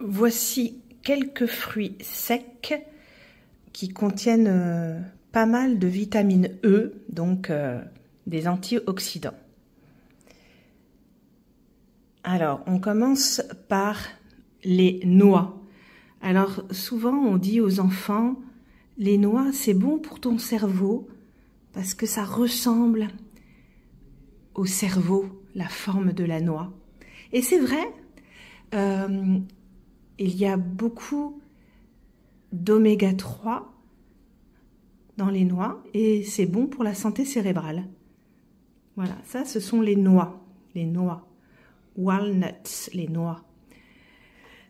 Voici quelques fruits secs qui contiennent pas mal de vitamine E, donc des antioxydants. Alors, on commence par les noix. Alors, souvent, on dit aux enfants, les noix, c'est bon pour ton cerveau parce que ça ressemble au cerveau, la forme de la noix. Et c'est vrai, il y a beaucoup d'oméga 3 dans les noix et c'est bon pour la santé cérébrale. Voilà, ça, ce sont les noix. Walnuts, les noix.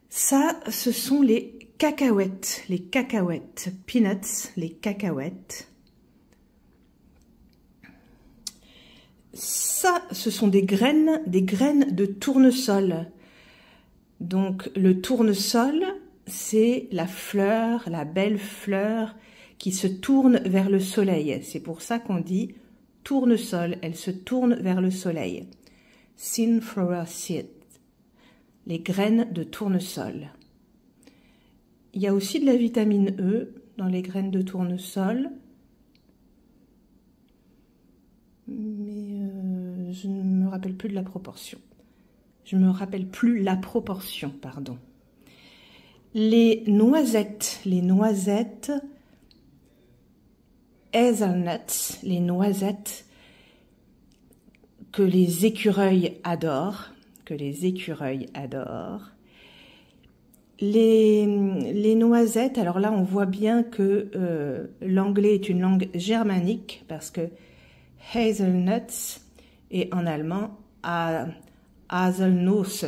Ça, ce sont les cacahuètes, peanuts, les cacahuètes. Ça, ce sont des graines de tournesol. Donc, le tournesol, c'est la fleur, la belle fleur qui se tourne vers le soleil. C'est pour ça qu'on dit tournesol, elle se tourne vers le soleil. Sunflower seed, les graines de tournesol. Il y a aussi de la vitamine E dans les graines de tournesol, mais je ne me rappelle plus de la proportion. Pardon. Les noisettes, hazelnuts, les noisettes que les écureuils adorent, Les noisettes, alors là on voit bien que l'anglais est une langue germanique parce que hazelnuts est en allemand Haselnuss,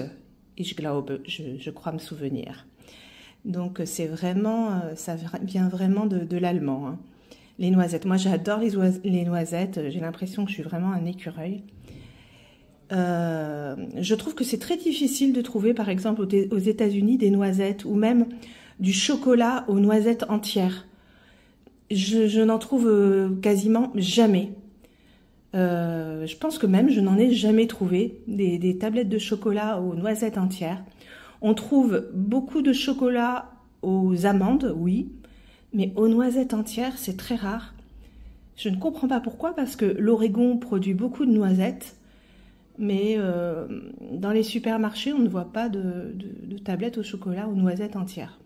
ich glaube, je crois me souvenir. Donc c'est vraiment, ça vient vraiment de l'allemand. Hein. Les noisettes, moi j'adore les noisettes, j'ai l'impression que je suis vraiment un écureuil. Je trouve que c'est très difficile de trouver, par exemple, aux États-Unis, des noisettes ou même du chocolat aux noisettes entières. Je n'en trouve quasiment jamais. Je pense que même je n'en ai jamais trouvé des tablettes de chocolat aux noisettes entières. On trouve beaucoup de chocolat aux amandes, oui, mais aux noisettes entières, c'est très rare. Je ne comprends pas pourquoi, parce que l'Oregon produit beaucoup de noisettes. Mais dans les supermarchés, on ne voit pas de tablettes au chocolat aux noisettes entières.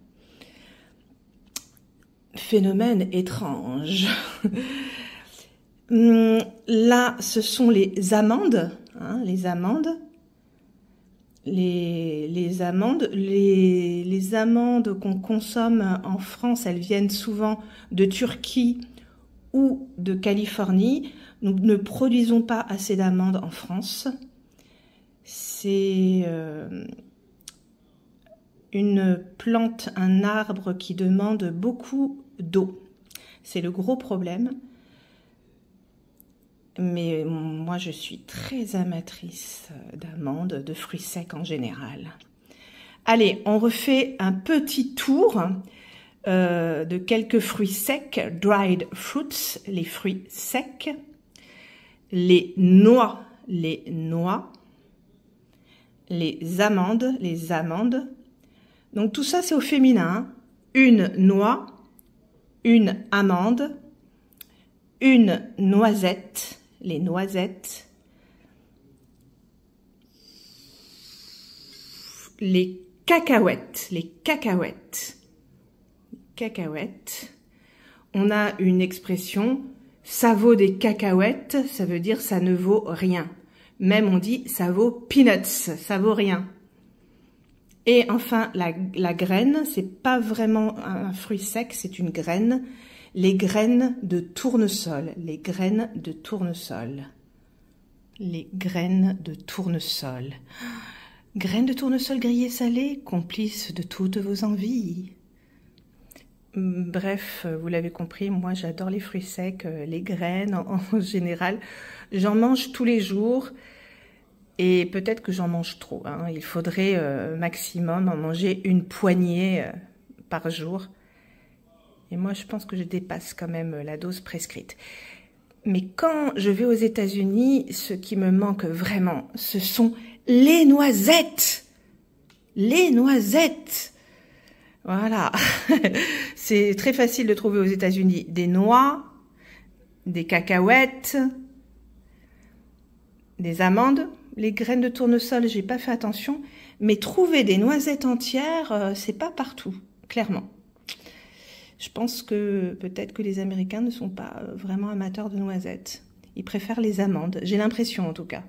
Phénomène étrange. Là, ce sont les amandes. Hein, les amandes qu'on consomme en France, elles viennent souvent de Turquie ou de Californie. Nous ne produisons pas assez d'amandes en France. C'est une plante, un arbre qui demande beaucoup d'eau. C'est le gros problème. Mais moi, je suis très amatrice d'amandes, de fruits secs en général. Allez, on refait un petit tour de quelques fruits secs, dried fruits, les fruits secs. Les noix, les amandes. Donc tout ça, c'est au féminin. Une noix, une amande, une noisette, les noisettes, les cacahuètes. On a une expression, ça vaut des cacahuètes, ça veut dire ça ne vaut rien. Même on dit ça vaut peanuts, ça vaut rien. Et enfin, la graine, c'est pas vraiment un fruit sec, c'est une graine. Les graines de tournesol, Graines de tournesol grillées salées, complices de toutes vos envies. Bref, vous l'avez compris, moi j'adore les fruits secs, les graines en général. J'en mange tous les jours et peut-être que j'en mange trop. Hein. Il faudrait maximum en manger une poignée par jour. Et moi je pense que je dépasse quand même la dose prescrite. Mais quand je vais aux États-Unis, ce qui me manque vraiment, ce sont les noisettes. les noisettes. Voilà. C'est très facile de trouver aux États-Unis des noix, des cacahuètes, des amandes. Les graines de tournesol, j'ai pas fait attention, mais trouver des noisettes entières, c'est pas partout, clairement. Je pense que peut-être que les Américains ne sont pas vraiment amateurs de noisettes. Ils préfèrent les amandes, j'ai l'impression en tout cas.